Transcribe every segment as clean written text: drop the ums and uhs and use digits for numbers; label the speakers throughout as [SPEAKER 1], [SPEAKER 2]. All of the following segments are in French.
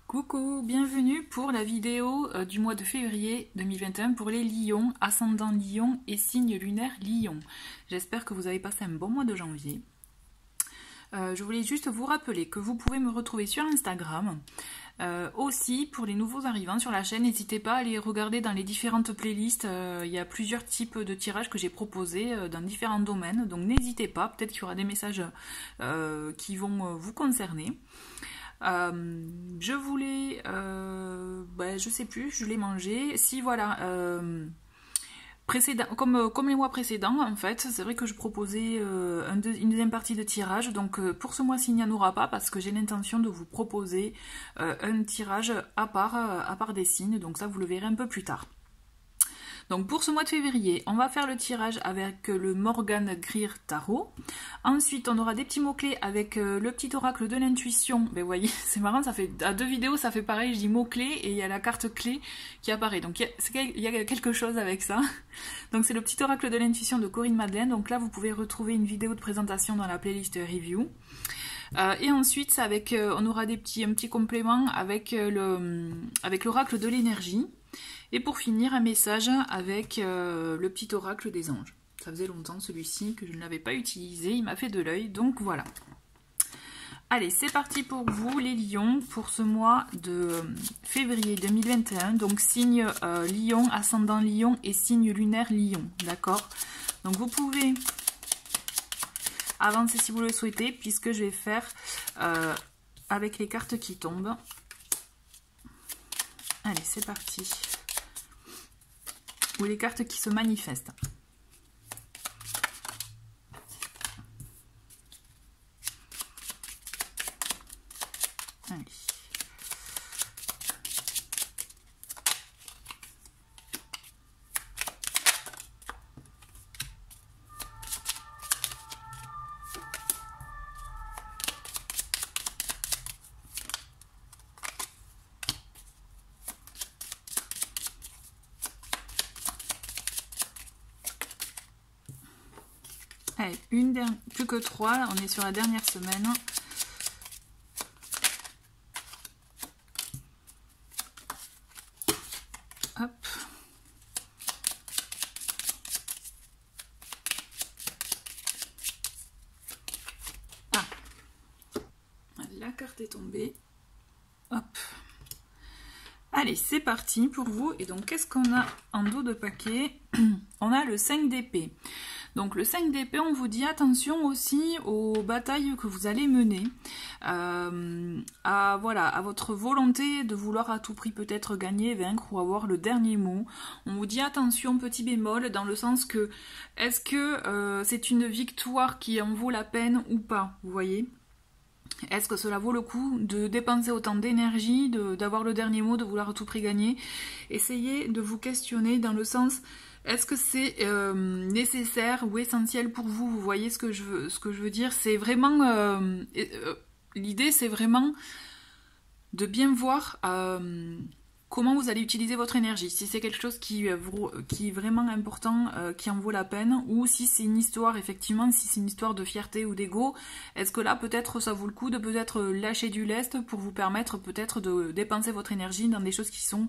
[SPEAKER 1] Coucou, bienvenue pour la vidéo du mois de février 2021 pour les lions, ascendant lion et signe lunaire lion. J'espère que vous avez passé un bon mois de janvier. Je voulais juste vous rappeler que vous pouvez me retrouver sur Instagram. Aussi, pour les nouveaux arrivants sur la chaîne, n'hésitez pas à aller regarder dans les différentes playlists. Il y a plusieurs types de tirages que j'ai proposés dans différents domaines. Donc n'hésitez pas, peut-être qu'il y aura des messages qui vont vous concerner. Je voulais, je sais plus, je l'ai mangé. Si voilà, comme les mois précédents, en fait, c'est vrai que je proposais une deuxième partie de tirage. Donc pour ce mois-ci, il n'y en aura pas parce que j'ai l'intention de vous proposer un tirage à part des signes. Donc ça, vous le verrez un peu plus tard. Donc pour ce mois de février, on va faire le tirage avec le Morgan Greer Tarot. Ensuite, on aura des petits mots-clés avec le petit oracle de l'intuition. Ben, vous voyez, c'est marrant, ça fait à deux vidéos, ça fait pareil, je dis mots-clés et il y a la carte clé qui apparaît. Donc il y a quelque chose avec ça. Donc c'est le petit oracle de l'intuition de Corinne Madeleine. Donc là, vous pouvez retrouver une vidéo de présentation dans la playlist review. Et ensuite, on aura un petit complément avec l'oracle de l'énergie. Et pour finir, un message avec le petit oracle des anges. Ça faisait longtemps celui-ci que je ne l'avais pas utilisé, il m'a fait de l'œil, donc voilà. Allez, c'est parti pour vous les lions, pour ce mois de février 2021. Donc signe lion, ascendant lion et signe lunaire lion, d'accord? Donc vous pouvez avancer si vous le souhaitez, puisque je vais faire avec les cartes qui tombent. Allez, c'est parti. Ou les cartes qui se manifestent. Allez. Allez, plus que 3, là, on est sur la dernière semaine. Hop. Ah. La carte est tombée. Hop. Allez, c'est parti pour vous. Et donc, qu'est-ce qu'on a en dos de paquet? On a le 5 d'épée. Donc le 5 d'épée, on vous dit attention aussi aux batailles que vous allez mener, à votre volonté de vouloir à tout prix peut-être gagner, vaincre ou avoir le dernier mot. On vous dit attention, petit bémol, dans le sens que est-ce que c'est une victoire qui en vaut la peine ou pas, vous voyez? Est-ce que cela vaut le coup de dépenser autant d'énergie, d'avoir le dernier mot, de vouloir à tout prix gagner? Essayez de vous questionner dans le sens... Est-ce que c'est nécessaire ou essentiel pour vous? Vous voyez ce que je veux dire? C'est vraiment... l'idée, c'est vraiment de bien voir comment vous allez utiliser votre énergie. Si c'est quelque chose qui est vraiment important, qui en vaut la peine, ou si c'est une histoire, effectivement, si c'est une histoire de fierté ou d'ego, est-ce que là, peut-être, ça vaut le coup de peut-être lâcher du lest pour vous permettre peut-être de dépenser votre énergie dans des choses qui sont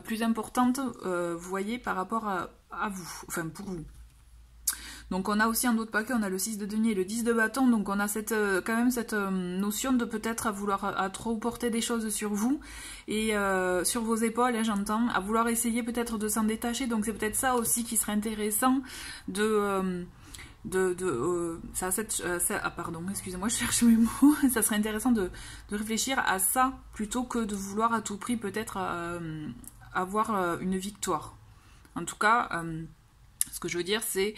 [SPEAKER 1] plus importantes, vous voyez, par rapport à vous, enfin pour vous. Donc on a aussi un autre paquet, on a le 6 de denier et le 10 de bâton, donc on a quand même cette notion de peut-être à vouloir à trop porter des choses sur vous et sur vos épaules, hein, j'entends, à vouloir essayer peut-être de s'en détacher, donc c'est peut-être ça aussi qui serait intéressant pardon, excusez-moi, je cherche mes mots. Ça serait intéressant de réfléchir à ça plutôt que de vouloir à tout prix peut-être avoir une victoire. En tout cas, ce que je veux dire, c'est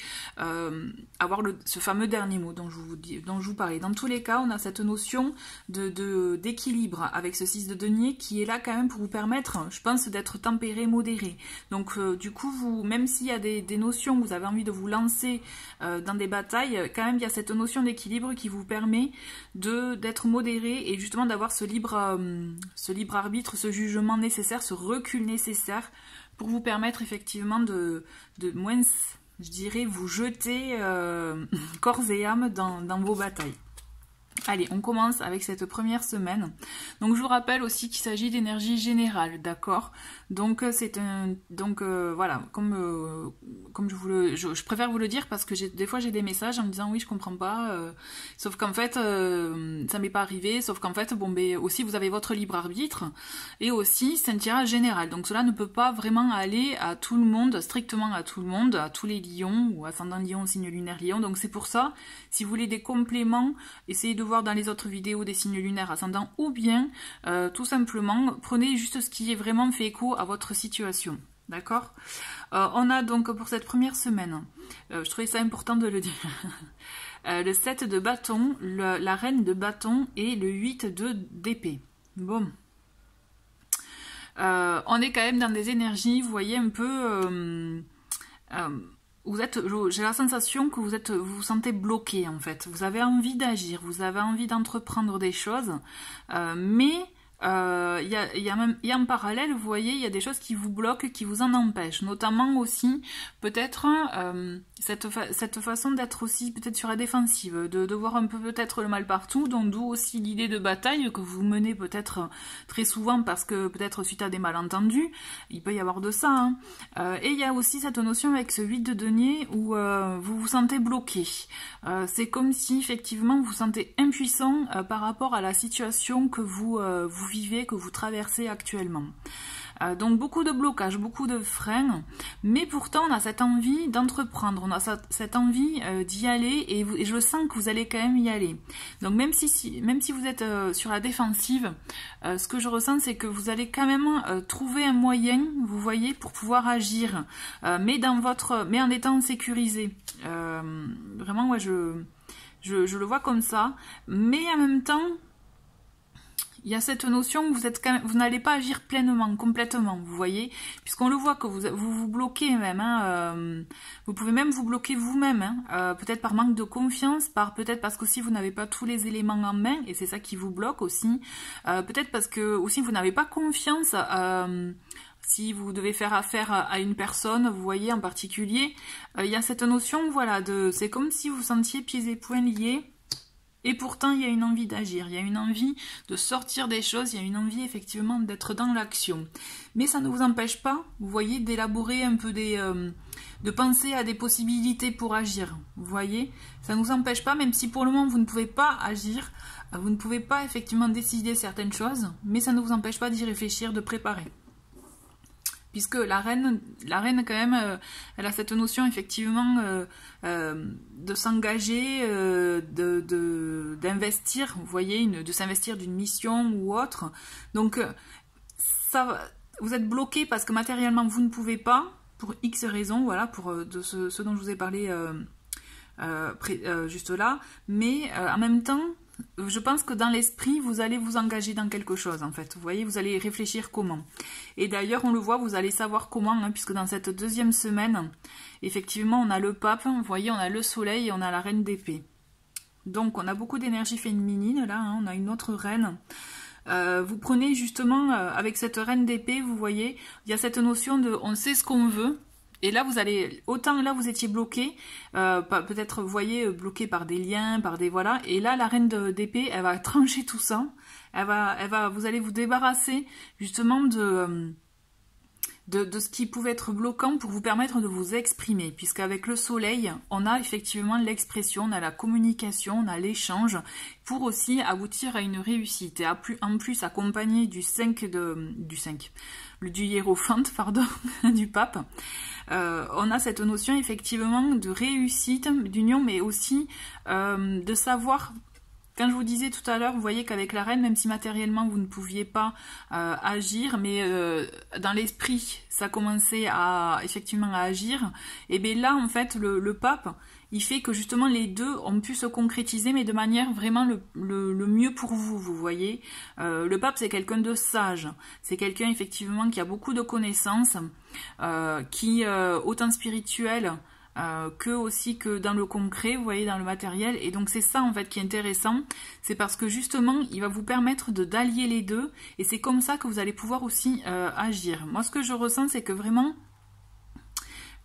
[SPEAKER 1] avoir ce fameux dernier mot dont je vous parlais. Dans tous les cas, on a cette notion d'équilibre avec ce 6 de denier qui est là quand même pour vous permettre, je pense, d'être tempéré, modéré. Donc du coup, même s'il y a des notions où vous avez envie de vous lancer dans des batailles, quand même il y a cette notion d'équilibre qui vous permet d'être modéré et justement d'avoir ce libre arbitre, ce jugement nécessaire, ce recul nécessaire pour vous permettre effectivement de moins, je dirais, vous jeter corps et âme dans vos batailles. Allez, on commence avec cette première semaine. Donc je vous rappelle aussi qu'il s'agit d'énergie générale, d'accord? Donc voilà, comme je préfère vous le dire parce que des fois j'ai des messages en me disant oui je comprends pas, sauf qu'en fait ça m'est pas arrivé, sauf qu'en fait bon ben aussi vous avez votre libre arbitre et aussi c'est un tirage général. Donc cela ne peut pas vraiment aller à tout le monde, strictement à tout le monde, à tous les lions ou ascendant lion, signe lunaire lion. Donc c'est pour ça, si vous voulez des compléments, essayez de voir dans les autres vidéos des signes lunaires ascendants ou bien tout simplement prenez juste ce qui est vraiment fait écho à votre situation, d'accord? On a donc pour cette première semaine, je trouvais ça important de le dire, le 7 de bâton, la reine de bâton et le 8 d'épée. Bon, on est quand même dans des énergies, vous voyez un peu... j'ai la sensation que vous vous sentez bloqué en fait. Vous avez envie d'agir, vous avez envie d'entreprendre des choses, mais il y a en parallèle, vous voyez, il y a des choses qui vous bloquent, qui vous en empêchent. Notamment aussi, peut-être, cette façon d'être aussi peut-être sur la défensive, de voir un peu peut-être le mal partout, donc d'où aussi l'idée de bataille que vous menez peut-être très souvent parce que peut-être suite à des malentendus, il peut y avoir de ça. Hein. Et il y a aussi cette notion avec ce 8 de denier où vous vous sentez bloqué. C'est comme si effectivement vous vous sentez impuissant par rapport à la situation que vous vivez, que vous traversez actuellement. Donc beaucoup de blocages, beaucoup de freins, mais pourtant on a cette envie d'entreprendre, on a cette envie d'y aller et je sens que vous allez quand même y aller. Donc même si vous êtes sur la défensive, ce que je ressens c'est que vous allez quand même trouver un moyen, vous voyez, pour pouvoir agir, mais en étant sécurisé. Vraiment, ouais, je le vois comme ça, mais en même temps, il y a cette notion où vous n'allez pas agir pleinement, complètement, vous voyez, puisqu'on le voit que vous bloquez même, hein, vous pouvez même vous bloquer vous-même, hein, peut-être par manque de confiance, peut-être parce que aussi vous n'avez pas tous les éléments en main, et c'est ça qui vous bloque aussi, peut-être parce que aussi vous n'avez pas confiance, si vous devez faire affaire à une personne, vous voyez en particulier, il y a cette notion, voilà, c'est comme si vous vous sentiez pieds et poings liés. Et pourtant, il y a une envie d'agir, il y a une envie de sortir des choses, il y a une envie effectivement d'être dans l'action. Mais ça ne vous empêche pas, vous voyez, d'élaborer un peu de penser à des possibilités pour agir. Vous voyez, ça ne vous empêche pas, même si pour le moment vous ne pouvez pas agir, vous ne pouvez pas effectivement décider certaines choses, mais ça ne vous empêche pas d'y réfléchir, de préparer. Puisque la reine quand même, elle a cette notion effectivement de s'engager, d'investir, vous voyez, de s'investir d'une mission ou autre. Donc vous êtes bloqué parce que matériellement vous ne pouvez pas, pour X raisons, voilà, pour ce dont je vous ai parlé juste là. Mais en même temps, je pense que dans l'esprit, vous allez vous engager dans quelque chose, en fait. Vous voyez, vous allez réfléchir comment. Et d'ailleurs, on le voit, vous allez savoir comment, hein, puisque dans cette deuxième semaine, effectivement, on a le pape, vous voyez, on a le soleil et on a la reine d'épée. Donc, on a beaucoup d'énergie féminine, là, hein, on a une autre reine. Vous prenez justement, avec cette reine d'épée, vous voyez, il y a cette notion de on sait ce qu'on veut. Et là, vous allez, autant là vous étiez bloqué, peut-être vous voyez bloqué par des liens, par des voilà. Et là, la reine d'épée, elle va trancher tout ça. Vous allez vous débarrasser justement de ce qui pouvait être bloquant pour vous permettre de vous exprimer. Puisqu'avec le soleil, on a effectivement l'expression, on a la communication, on a l'échange pour aussi aboutir à une réussite. Et en plus accompagné du hiérophante, pardon, du pape. On a cette notion effectivement de réussite, d'union, mais aussi de savoir, quand je vous disais tout à l'heure, vous voyez qu'avec la reine, même si matériellement vous ne pouviez pas agir, mais dans l'esprit ça commençait effectivement à agir, et bien là en fait le pape, il fait que justement les deux ont pu se concrétiser, mais de manière vraiment le mieux pour vous, vous voyez. Le pape, c'est quelqu'un de sage, c'est quelqu'un effectivement qui a beaucoup de connaissances, qui autant spirituel que dans le concret, vous voyez, dans le matériel. Et donc c'est ça en fait qui est intéressant, c'est parce que justement il va vous permettre d'allier les deux, et c'est comme ça que vous allez pouvoir aussi agir. Moi ce que je ressens, c'est que vraiment,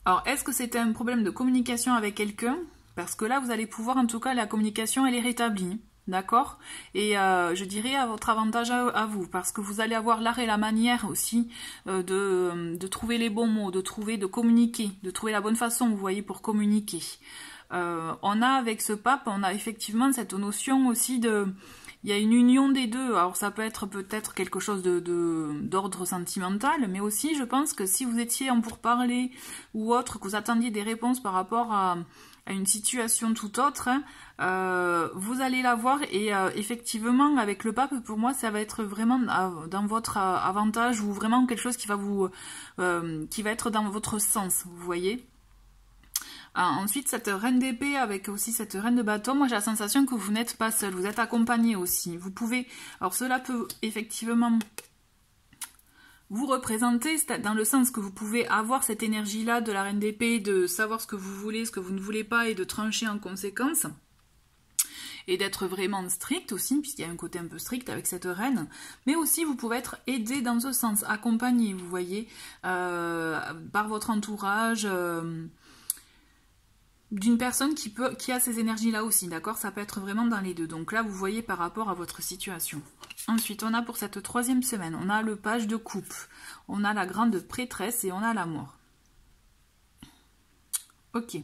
[SPEAKER 1] alors est-ce que c'était un problème de communication avec quelqu'un? Parce que là vous allez pouvoir, en tout cas la communication elle est rétablie. d'accord? Et je dirais à votre avantage à vous, parce que vous allez avoir l'art et la manière aussi de trouver les bons mots, de communiquer, de trouver la bonne façon, vous voyez, pour communiquer. On a avec ce pape, on a effectivement cette notion aussi de... Il y a une union des deux, alors ça peut être peut-être quelque chose d'ordre sentimental, mais aussi je pense que si vous étiez en pourparlers ou autre, que vous attendiez des réponses par rapport à une situation tout autre, vous allez l'avoir et effectivement avec le pape, pour moi ça va être vraiment dans votre avantage ou vraiment quelque chose qui va être dans votre sens, vous voyez. Ensuite, cette reine d'épée avec aussi cette reine de bâton, moi j'ai la sensation que vous n'êtes pas seul, vous êtes accompagné aussi. Vous pouvez, alors cela peut effectivement vous représenter, dans le sens que vous pouvez avoir cette énergie-là de la reine d'épée, de savoir ce que vous voulez, ce que vous ne voulez pas et de trancher en conséquence. Et d'être vraiment strict aussi, puisqu'il y a un côté un peu strict avec cette reine. Mais aussi, vous pouvez être aidé dans ce sens, accompagné, vous voyez, par votre entourage... d'une personne qui a ces énergies-là aussi, d'accord? Ça peut être vraiment dans les deux. Donc là, vous voyez par rapport à votre situation. Ensuite, on a pour cette 3e semaine, on a le page de coupe, on a la grande prêtresse et on a la mort. Ok.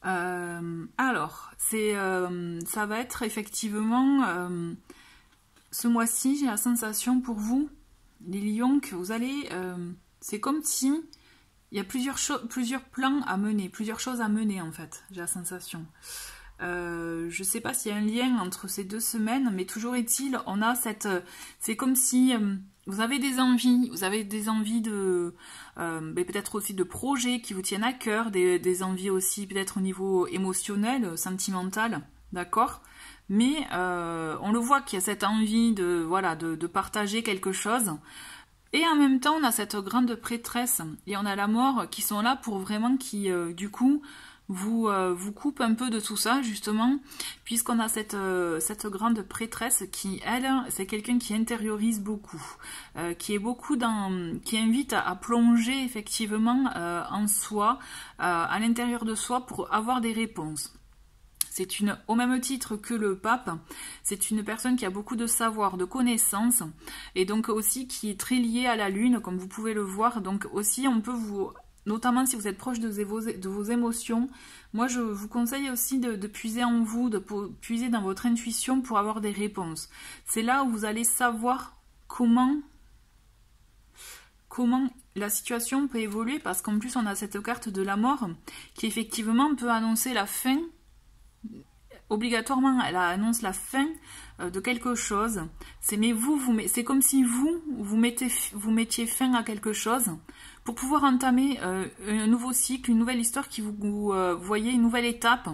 [SPEAKER 1] Alors, ça va être effectivement, ce mois-ci, j'ai la sensation pour vous, les lions, que vous allez... c'est comme si... Il y a plusieurs plans à mener, plusieurs choses à mener en fait, j'ai la sensation. Je ne sais pas s'il y a un lien entre ces 2 semaines, mais toujours est-il, on a cette... c'est comme si vous avez des envies de... peut-être aussi de projets qui vous tiennent à cœur, des envies aussi peut-être au niveau émotionnel, sentimental, d'accord? Mais on le voit qu'il y a cette envie de partager quelque chose. Et en même temps, on a cette grande prêtresse et on a la mort qui sont là pour vraiment qui, du coup, vous coupe un peu de tout ça, justement, puisqu'on a cette grande prêtresse qui, elle, c'est quelqu'un qui intériorise beaucoup, qui invite à plonger effectivement en soi, à l'intérieur de soi pour avoir des réponses. Au même titre que le pape, c'est une personne qui a beaucoup de savoir, de connaissances, et donc aussi qui est très liée à la lune, comme vous pouvez le voir. Donc aussi, on peut notamment si vous êtes proche de vos émotions, moi je vous conseille aussi de puiser en vous, de puiser dans votre intuition pour avoir des réponses. C'est là où vous allez savoir comment la situation peut évoluer, parce qu'en plus on a cette carte de la mort qui effectivement peut annoncer la fin. Obligatoirement, elle annonce la fin de quelque chose. C'est comme si vous mettiez fin à quelque chose pour pouvoir entamer un nouveau cycle, une nouvelle histoire qui vous voyez, une nouvelle étape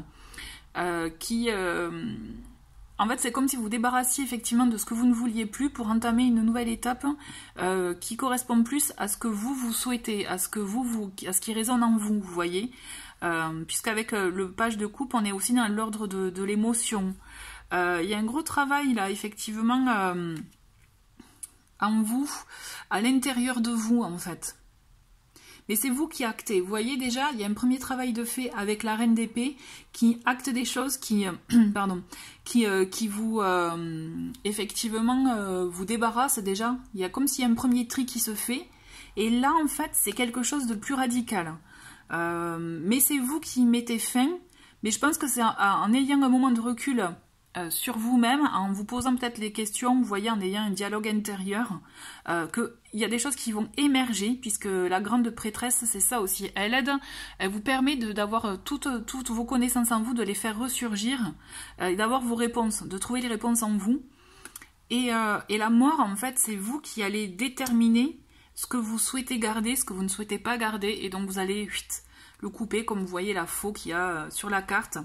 [SPEAKER 1] en fait, c'est comme si vous débarrassiez effectivement de ce que vous ne vouliez plus pour entamer une nouvelle étape qui correspond plus à ce que vous souhaitez, à ce qui résonne en vous, vous voyez. Puisqu'avec le page de coupe, on est aussi dans l'ordre de l'émotion. Il y a un gros travail là, effectivement, en vous, à l'intérieur de vous, en fait. Mais c'est vous qui actez. Vous voyez déjà, il y a un premier travail de fait avec la reine d'épée qui acte des choses qui vous, effectivement, vous débarrassent déjà. Il y a comme s'il y a un premier tri qui se fait. Et là, en fait, c'est quelque chose de plus radical. Mais c'est vous qui mettez fin, mais je pense que c'est en ayant un moment de recul sur vous-même, en vous posant peut-être les questions, vous voyez, en ayant un dialogue intérieur, qu'il y a des choses qui vont émerger, puisque la grande prêtresse, c'est ça aussi, elle vous permet d'avoir toutes vos connaissances en vous, de les faire ressurgir, et d'avoir vos réponses, de trouver les réponses en vous, et la mort, en fait, c'est vous qui allez déterminer ce que vous souhaitez garder, ce que vous ne souhaitez pas garder, et donc vous allez le couper, comme vous voyez la faux qu'il y a sur la carte.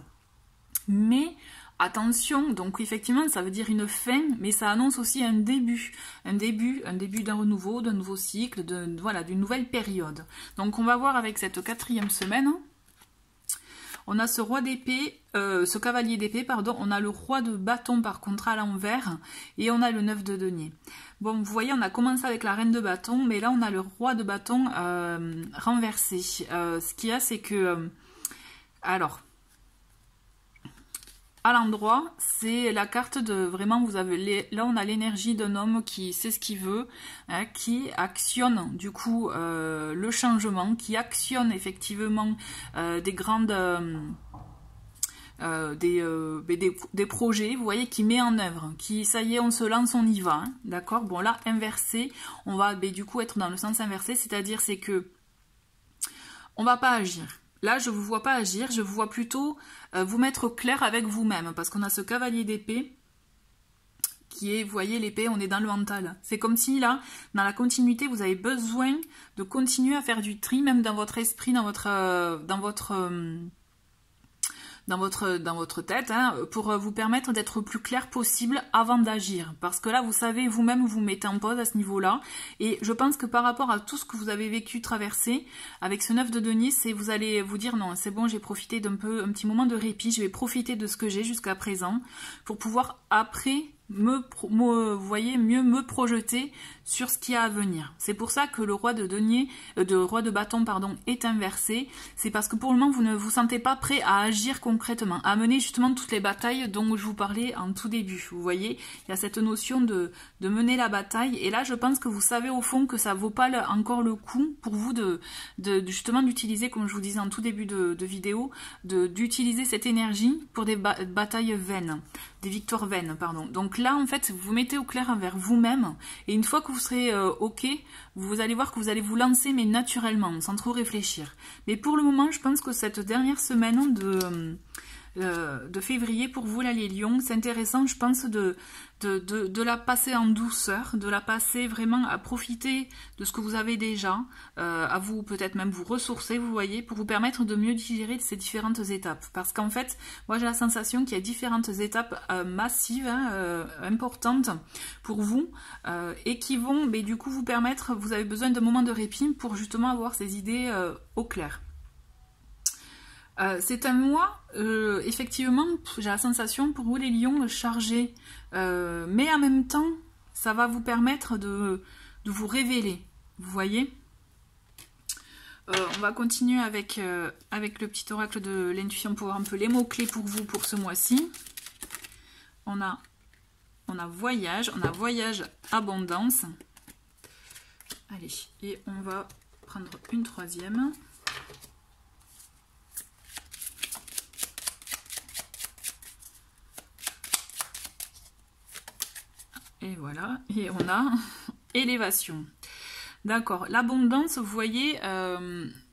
[SPEAKER 1] Mais attention, donc effectivement ça veut dire une fin, mais ça annonce aussi un début d'un renouveau, d'un nouveau cycle, d'une nouvelle période. Donc on va voir avec cette 4e semaine. On a ce roi d'épée, ce cavalier d'épée, pardon, on a le roi de bâton par contre à l'envers, et on a le 9 de denier. Bon, vous voyez, on a commencé avec la reine de bâton, mais là on a le roi de bâton renversé. Ce qu'il y a, c'est que... alors, à l'endroit, c'est la carte de vraiment, vous avez là on a l'énergie d'un homme qui sait ce qu'il veut, hein, qui actionne du coup le changement, qui actionne effectivement des grandes... des projets, vous voyez, qui met en œuvre, qui, ça y est, on se lance, on y va, hein, d'accord. Bon là, inversé, on va du coup être dans le sens inversé, c'est-à-dire c'est que on va pas agir. Là, je vous vois pas agir, je vous vois plutôt vous mettre au clair avec vous-même, parce qu'on a ce cavalier d'épée qui est, vous voyez, l'épée, on est dans le mental. C'est comme si là, dans la continuité, vous avez besoin de continuer à faire du tri, même dans votre esprit, dans votre tête, hein, pour vous permettre d'être le plus clair possible avant d'agir. Parce que là, vous savez, vous-même, vous mettez en pause à ce niveau-là. Et je pense que par rapport à tout ce que vous avez vécu, traversé, avec ce 9 de denier, c'est vous allez vous dire, non, c'est bon, j'ai profité un petit moment de répit, je vais profiter de ce que j'ai jusqu'à présent, pour pouvoir après... vous voyez, mieux me projeter sur ce qui a à venir. C'est pour ça que le roi de denier, roi de bâton, pardon, est inversé. C'est parce que pour le moment, vous ne vous sentez pas prêt à agir concrètement, à mener justement toutes les batailles dont je vous parlais en tout début. Vous voyez, il y a cette notion de mener la bataille. Et là, je pense que vous savez au fond que ça vaut pas encore le coup pour vous justement d'utiliser, comme je vous disais en tout début de vidéo, d'utiliser cette énergie pour des batailles vaines, des victoires vaines, pardon. Donc là, en fait, vous vous mettez au clair envers vous-même, et une fois que vous serez OK, vous allez voir que vous allez vous lancer, mais naturellement, sans trop réfléchir. Mais pour le moment, je pense que cette dernière semaine de février, pour vous, là, les lions, c'est intéressant, je pense, de la passer en douceur, de la passer vraiment à profiter de ce que vous avez déjà, à vous peut-être même vous ressourcer, vous voyez, pour vous permettre de mieux digérer ces différentes étapes. Parce qu'en fait, moi j'ai la sensation qu'il y a différentes étapes massives, hein, importantes pour vous, et qui vont, mais du coup, vous permettre, vous avez besoin d'un moment de répit pour justement avoir ces idées au clair. C'est un mois, effectivement, j'ai la sensation pour vous les lions chargés, mais en même temps, ça va vous permettre de vous révéler, vous voyez. On va continuer avec le petit oracle de l'intuition pour voir un peu les mots-clés pour vous pour ce mois-ci. On a voyage, abondance. Allez, et on va prendre une troisième. Et voilà, et on a élévation. D'accord, l'abondance, vous voyez,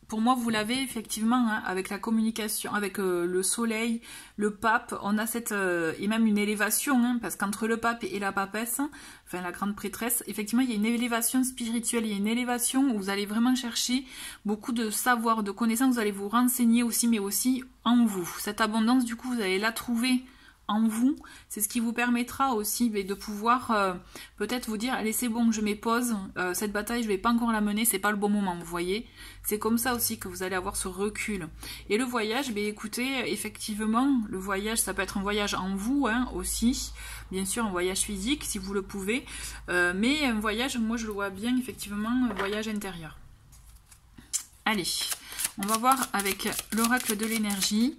[SPEAKER 1] pour moi, vous l'avez effectivement, hein, avec la communication, avec le soleil, le pape, on a cette, et même une élévation, hein, parce qu'entre le pape et la papesse, enfin la grande prêtresse, effectivement, il y a une élévation spirituelle, il y a une élévation où vous allez vraiment chercher beaucoup de savoir, de connaissances, vous allez vous renseigner aussi, mais aussi en vous. Cette abondance, du coup, vous allez la trouver en vous, c'est ce qui vous permettra aussi de pouvoir peut-être vous dire, allez c'est bon, je mets pause, cette bataille je vais pas encore la mener, c'est pas le bon moment, vous voyez, c'est comme ça aussi que vous allez avoir ce recul. Et le voyage, écoutez, effectivement, le voyage, ça peut être un voyage en vous, hein, aussi, bien sûr un voyage physique si vous le pouvez, mais un voyage, moi je le vois bien, effectivement, un voyage intérieur. Allez, on va voir avec l'oracle de l'énergie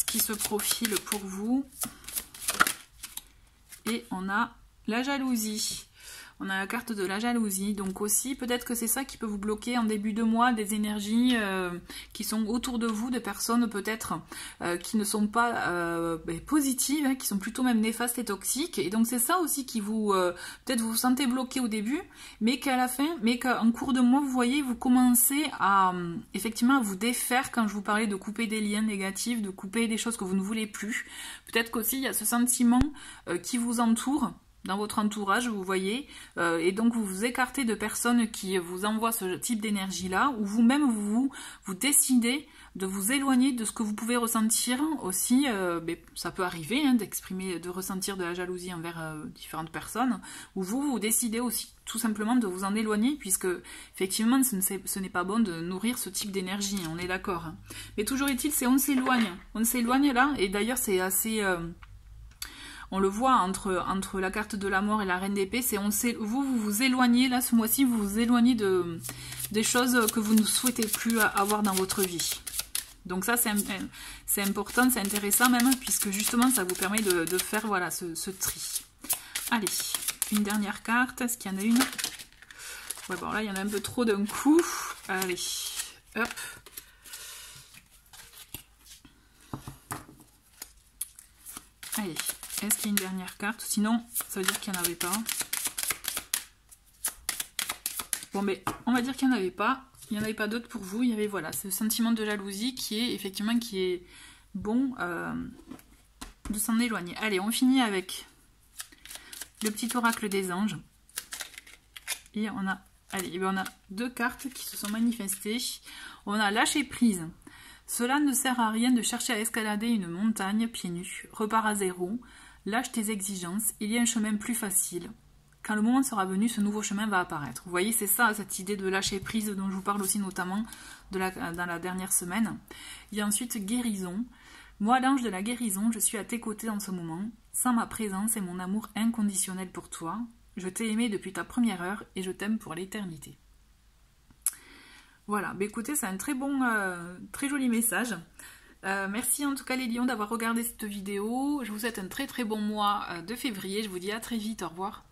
[SPEAKER 1] qui se profile pour vous. Et on a la jalousie. On a la carte de la jalousie, donc aussi peut-être que c'est ça qui peut vous bloquer en début de mois, des énergies qui sont autour de vous, de personnes peut-être qui ne sont pas positives, hein, qui sont plutôt même néfastes et toxiques, et donc c'est ça aussi qui vous, peut-être vous vous sentez bloqué au début, mais qu'à la fin, mais qu'en cours de mois, vous voyez, vous commencez à effectivement à vous défaire quand je vous parlais de couper des liens négatifs, de couper des choses que vous ne voulez plus. Peut-être qu'aussi il y a ce sentiment qui vous entoure, dans votre entourage, vous voyez, et donc vous vous écartez de personnes qui vous envoient ce type d'énergie-là, ou vous-même vous décidez de vous éloigner de ce que vous pouvez ressentir aussi, ça peut arriver, hein, d'exprimer, de ressentir de la jalousie envers différentes personnes, ou vous décidez aussi tout simplement de vous en éloigner, puisque effectivement ce n'est pas bon de nourrir ce type d'énergie, on est d'accord. Hein. Mais toujours est-il, c'est on s'éloigne là, et d'ailleurs c'est assez... on le voit entre la carte de la mort et la reine d'épée, c'est vous vous éloignez, là ce mois-ci, vous vous éloignez des choses que vous ne souhaitez plus avoir dans votre vie. Donc ça, c'est important, c'est intéressant même, puisque justement, ça vous permet de faire voilà, ce tri. Allez, une dernière carte. Est-ce qu'il y en a une? Ouais, bon, là, il y en a un peu trop d'un coup. Allez, hop. Allez, est-ce qu'il y a une dernière carte? Sinon, ça veut dire qu'il n'y en avait pas. Bon, mais on va dire qu'il n'y en avait pas. Il n'y en avait pas d'autres pour vous. Il y avait, voilà, ce sentiment de jalousie qui est, effectivement, qui est bon de s'en éloigner. Allez, on finit avec le petit oracle des anges. Et on a, allez, on a 2 cartes qui se sont manifestées. On a lâché prise. Cela ne sert à rien de chercher à escalader une montagne pieds nus. Repars à zéro. Lâche tes exigences. Il y a un chemin plus facile. Quand le moment sera venu, ce nouveau chemin va apparaître. Vous voyez, c'est ça, cette idée de lâcher prise dont je vous parle aussi notamment dans la dernière semaine. Il y a ensuite guérison. Moi, l'ange de la guérison, je suis à tes côtés dans ce moment. Sans ma présence et mon amour inconditionnel pour toi, je t'ai aimé depuis ta première heure et je t'aime pour l'éternité. Voilà, bah écoutez, c'est un très bon, très joli message. Merci en tout cas les lions d'avoir regardé cette vidéo. Je vous souhaite un très très bon mois de février. Je vous dis à très vite, au revoir.